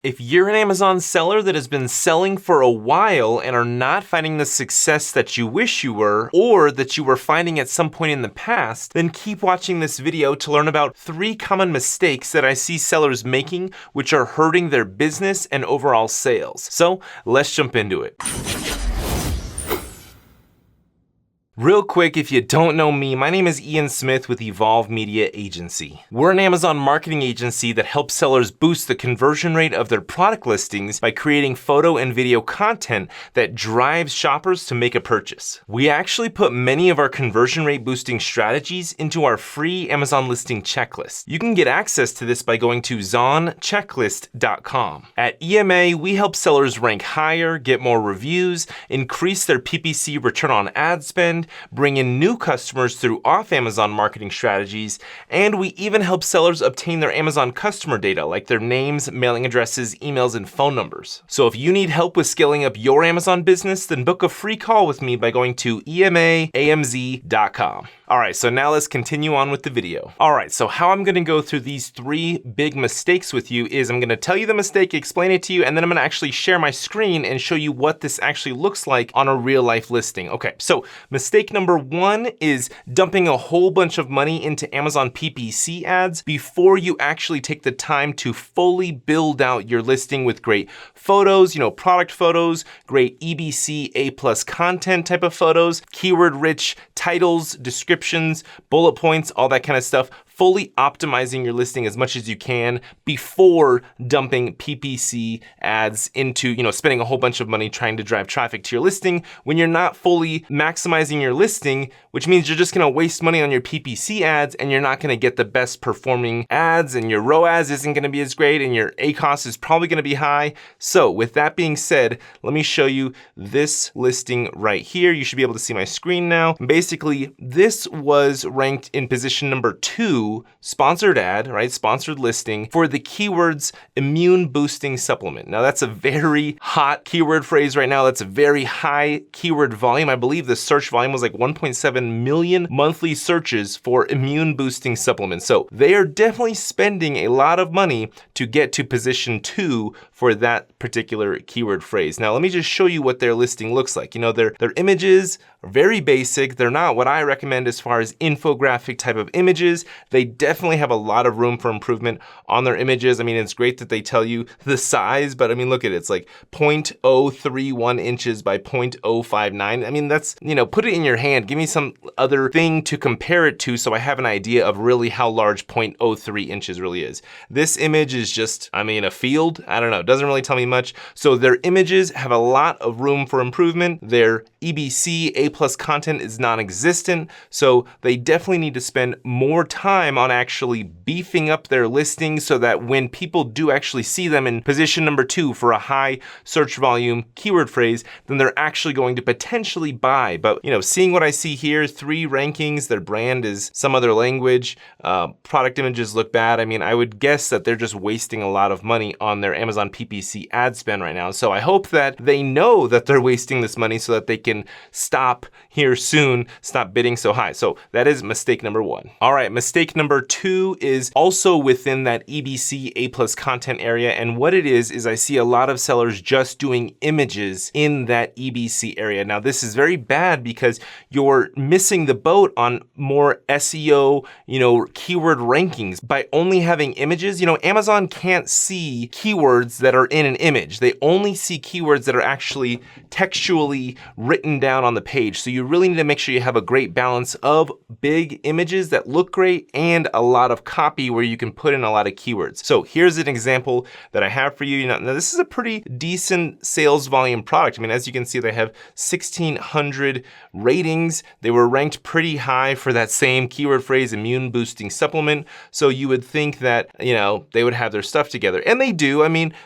If you're an Amazon seller that has been selling for a while and are not finding the success that you wish you were, or that you were finding at some point in the past, then keep watching this video to learn about 3 common mistakes that I see sellers making which are hurting their business and overall sales. So let's jump into it. Real quick, if you don't know me, my name is Ian Smith with Evolve Media Agency. We're an Amazon marketing agency that helps sellers boost the conversion rate of their product listings by creating photo and video content that drives shoppers to make a purchase. We actually put many of our conversion rate boosting strategies into our free Amazon listing checklist. You can get access to this by going to zonchecklist.com. At EMA, we help sellers rank higher, get more reviews, increase their PPC return on ad spend, bring in new customers through off-Amazon marketing strategies, and we even help sellers obtain their Amazon customer data like their names, mailing addresses, emails, and phone numbers. So if you need help with scaling up your Amazon business, then book a free call with me by going to emaamz.com. Alright, so now let's continue on with the video. Alright, so how I'm gonna go through these 3 big mistakes with you is I'm gonna tell you the mistake, explain it to you, and then I'm gonna actually share my screen and show you what this actually looks like on a real life listing. Okay, so mistake number 1 is dumping a whole bunch of money into Amazon PPC ads before you actually take the time to fully build out your listing with great photos, product photos, great EBC A+ content type of photos, keyword rich titles, descriptions, bullet points, all that kind of stuff. Fully optimizing your listing as much as you can before dumping PPC ads into, spending a whole bunch of money trying to drive traffic to your listing when you're not fully maximizing your listing, which means you're just gonna waste money on your PPC ads and you're not gonna get the best performing ads, and your ROAS isn't gonna be as great and your ACoS is probably gonna be high. So with that being said, let me show you this listing right here. You should be able to see my screen now. Basically, this was ranked in position number 2, sponsored ad, right? Sponsored listing for the keywords immune boosting supplement. Now that's a very hot keyword phrase right now. That's a very high keyword volume. I believe the search volume was like 1.7 million monthly searches for immune boosting supplements. So they are definitely spending a lot of money to get to position 2 for that particular keyword phrase. Now let me just show you what their listing looks like. Their images are very basic. They're not what I recommend as far as infographic type of images. They definitely have a lot of room for improvement on their images. I mean, it's great that they tell you the size, but I mean, look at it. It's like 0.031 inches by 0.059. I mean, that's, put it in your hand. Give me some other thing to compare it to so I have an idea of really how large 0.03 inches really is. This image is just, a field. I don't know. It doesn't really tell me much. So their images have a lot of room for improvement. Their EBC A+ content is non-existent. So they definitely need to spend more time on actually beefing up their listings so that when people do actually see them in position number 2 for a high search volume keyword phrase, then they're actually going to potentially buy. But seeing what I see here, 3 rankings, their brand is some other language, product images look bad. I would guess that they're just wasting a lot of money on their Amazon PPC ad spend right now. So I hope that they know that they're wasting this money so that they can stop here soon, stop bidding so high. So that is mistake number 1. All right, mistake number 2 is also within that EBC A+ content area. And what it is I see a lot of sellers just doing images in that EBC area. Now this is very bad because you're missing the boat on more SEO, keyword rankings by only having images. Amazon can't see keywords that are in an image. They only see keywords that are actually textually written down on the page. So you really need to make sure you have a great balance of big images that look great and a lot of copy where you can put in a lot of keywords. So here's an example that I have for you. Now this is a pretty decent sales volume product. As you can see, they have 1,600 ratings. They were ranked pretty high for that same keyword phrase, immune boosting supplement. So you would think that, they would have their stuff together. And they do.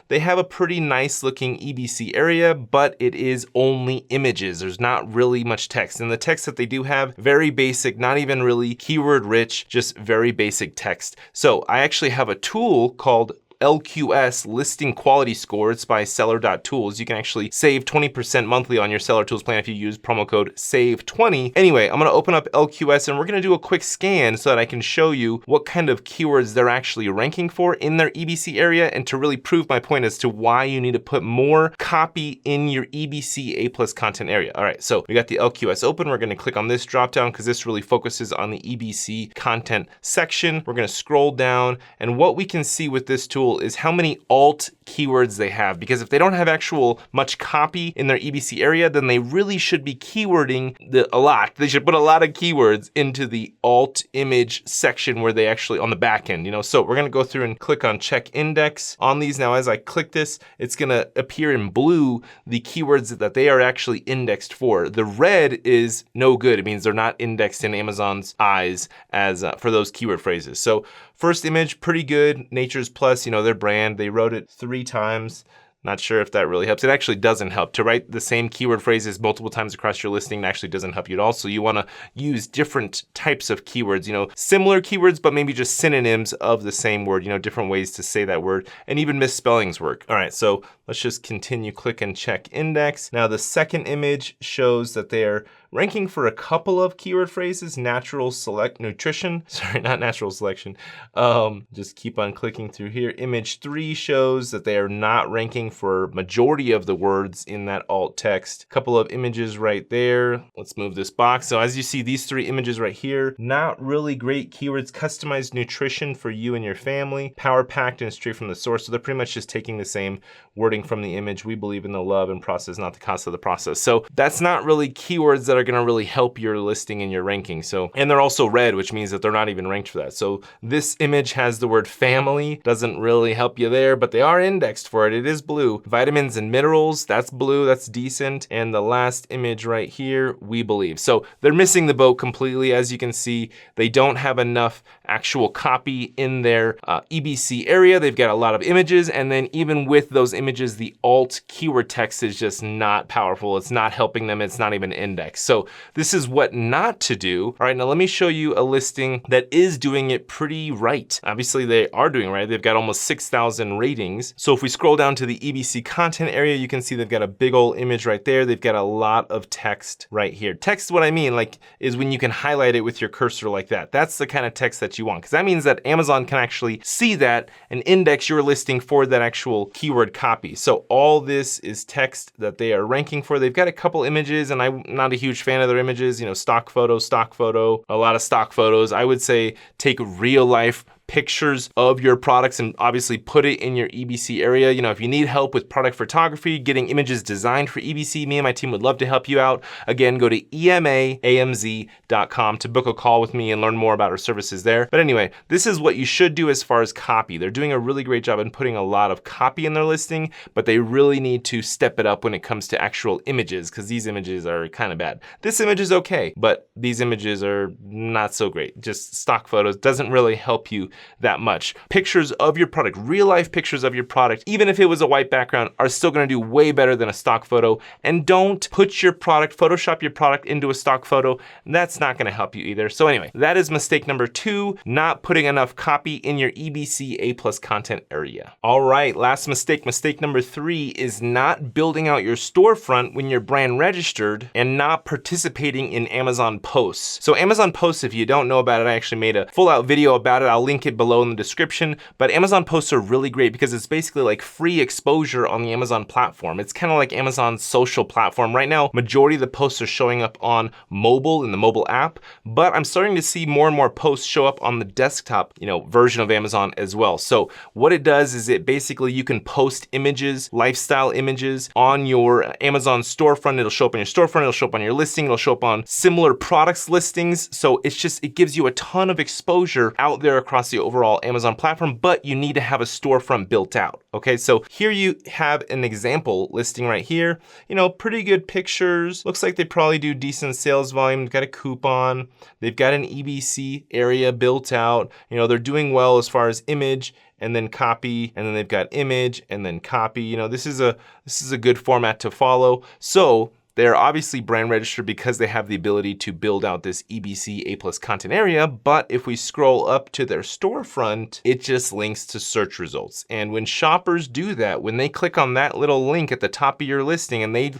They have a pretty nice looking EBC area, but it is only images. There's not really much text. And the text that they do have, very basic, not even really keyword rich, just very basic text. So I actually have a tool called LQS listing quality score. It's by seller.tools. You can actually save 20% monthly on your Seller Tools plan if you use promo code SAVE20. Anyway, I'm gonna open up LQS and we're gonna do a quick scan so that I can show you what kind of keywords they're actually ranking for in their EBC area, and to really prove my point as to why you need to put more copy in your EBC A+ content area. All right, so we got the LQS open. We're gonna click on this drop down because this really focuses on the EBC content section. We're gonna scroll down, and what we can see with this tool is how many alt keywords they have, because if they don't have actual much copy in their EBC area, then they really should be keywording a lot. They should put a lot of keywords into the alt image section where they actually on the back end, So we're gonna go through and click on check index on these. Now, as I click this, it's gonna appear in blue the keywords that they are actually indexed for. The red is no good. It means they're not indexed in Amazon's eyes as for those keyword phrases. So first image, pretty good. Nature's Plus, their brand, they wrote it 3 times. Not sure if that really helps. It actually doesn't help. To write the same keyword phrases multiple times across your listing actually doesn't help you at all. So you wanna use different types of keywords, similar keywords, but maybe just synonyms of the same word, different ways to say that word, and even misspellings work. All right, so let's just continue, click and check index. Now the second image shows that they're ranking for a couple of keyword phrases, natural select nutrition, sorry, not natural selection. Just keep on clicking through here. Image 3 shows that they are not ranking for majority of the words in that alt text. Couple of images right there. Let's move this box. So as you see, these 3 images right here, not really great keywords. Customized nutrition for you and your family, power packed and straight from the source. So they're pretty much just taking the same wording from the image. We believe in the love and process, not the cost of the process. So that's not really keywords that are gonna really help your listing and your ranking. So, and they're also red, which means that they're not even ranked for that. So this image has the word family, doesn't really help you there, but they are indexed for it. It is blue. Vitamins and minerals, that's blue, that's decent. And the last image right here, we believe. So they're missing the boat completely. As you can see, they don't have enough actual copy in their EBC area. They've got a lot of images, and then even with those images, the alt keyword text is just not powerful. It's not helping them. It's not even indexed. So this is what not to do. All right, now let me show you a listing that is doing it pretty right. Obviously they are doing it right. They've got almost 6,000 ratings. So if we scroll down to the EBC content area, you can see they've got a big old image right there. They've got a lot of text right here. Text, what I mean, is when you can highlight it with your cursor like that. That's the kind of text that you want, because that means that Amazon can actually see that and index your listing for that actual keyword copy. So all this is text that they are ranking for. They've got a couple images, and I'm not a huge fan of their images, stock photo, a lot of stock photos. I would say take real life pictures of your products and obviously put it in your EBC area. If you need help with product photography, getting images designed for EBC, me and my team would love to help you out. Again, go to emaamz.com to book a call with me and learn more about our services there. But anyway, this is what you should do as far as copy. They're doing a really great job in putting a lot of copy in their listing, but they really need to step it up when it comes to actual images, because these images are kind of bad. This image is okay, but these images are not so great. Just stock photos doesn't really help you that much. Pictures of your product, real life pictures of your product, even if it was a white background, are still gonna do way better than a stock photo. And don't put your product, Photoshop your product into a stock photo. That's not gonna help you either. So anyway, that is mistake number 2, not putting enough copy in your EBC A+ content area. All right, last mistake, mistake number 3 is not building out your storefront when you're brand registered and not participating in Amazon posts. So Amazon posts, if you don't know about it, I actually made a full out video about it. I'll link it below in the description, but Amazon posts are really great because it's basically like free exposure on the Amazon platform. It's kind of like Amazon's social platform. Right now, majority of the posts are showing up on mobile in the mobile app, but I'm starting to see more and more posts show up on the desktop, version of Amazon as well. So what it does is it basically, you can post images, lifestyle images on your Amazon storefront. It'll show up on your storefront, it'll show up on your listing, it'll show up on similar products listings. So it gives you a ton of exposure out there across the overall Amazon platform, but you need to have a storefront built out. Okay, so here you have an example listing right here. Pretty good pictures. Looks like they probably do decent sales volume. They've got a coupon. They've got an EBC area built out. They're doing well as far as image and then copy, and then they've got image and then copy. This is a good format to follow. So They're obviously brand registered because they have the ability to build out this EBC A+ content area, but if we scroll up to their storefront, it just links to search results. And when shoppers do that, when they click on that little link at the top of your listing and they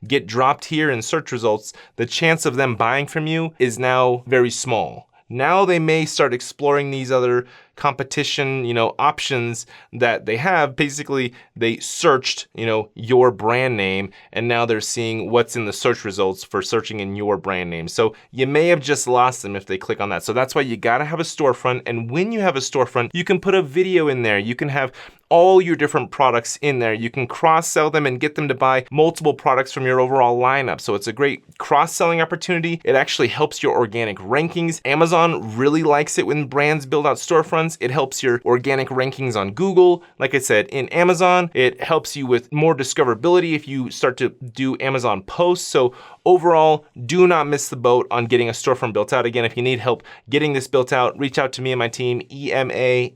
get dropped here in search results, the chance of them buying from you is now very small. Now they may start exploring these other competition, options that they have. Basically, they searched, your brand name, and now they're seeing what's in the search results for searching in your brand name. So you may have just lost them if they click on that. So that's why you gotta have a storefront. And when you have a storefront, you can put a video in there. You can have all your different products in there. You can cross-sell them and get them to buy multiple products from your overall lineup. So it's a great cross-selling opportunity. It actually helps your organic rankings. Amazon really likes it when brands build out storefronts. It helps your organic rankings on Google. Like I said, in Amazon, it helps you with more discoverability if you start to do Amazon posts. So overall, do not miss the boat on getting a storefront built out. Again, if you need help getting this built out, reach out to me and my team, emaamz.com.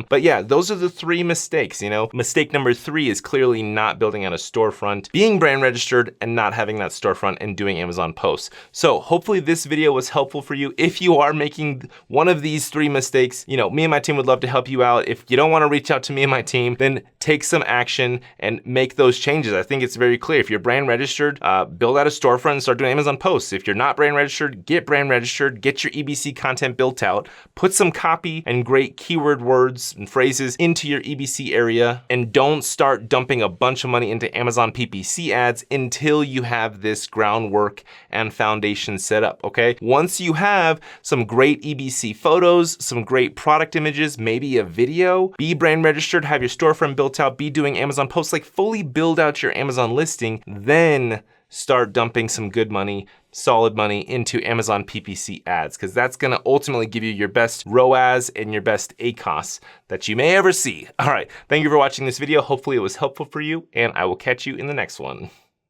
But yeah, those are the 3 mistakes. Mistake number 3 is clearly not building out a storefront, being brand registered, and not having that storefront and doing Amazon posts. So hopefully this video was helpful for you. If you are making one of these 3 mistakes, me and my team would love to help you out. If you don't want to reach out to me and my team, then take some action and make those changes. I think it's very clear. If you're brand registered, build out a storefront and start doing Amazon posts. If you're not brand registered, get your EBC content built out, put some copy and great keyword words and phrases into your EBC area, and don't start dumping a bunch of money into Amazon PPC ads until you have this groundwork and foundation set up, okay? Once you have some great EBC photos, some great product images, maybe a video, be brand registered, have your storefront built out, be doing Amazon posts, like fully build out your Amazon listing, then start dumping some good money, solid money into Amazon PPC ads, because that's gonna ultimately give you your best ROAS and your best ACOS that you may ever see. All right, thank you for watching this video. Hopefully it was helpful for you, and I will catch you in the next one.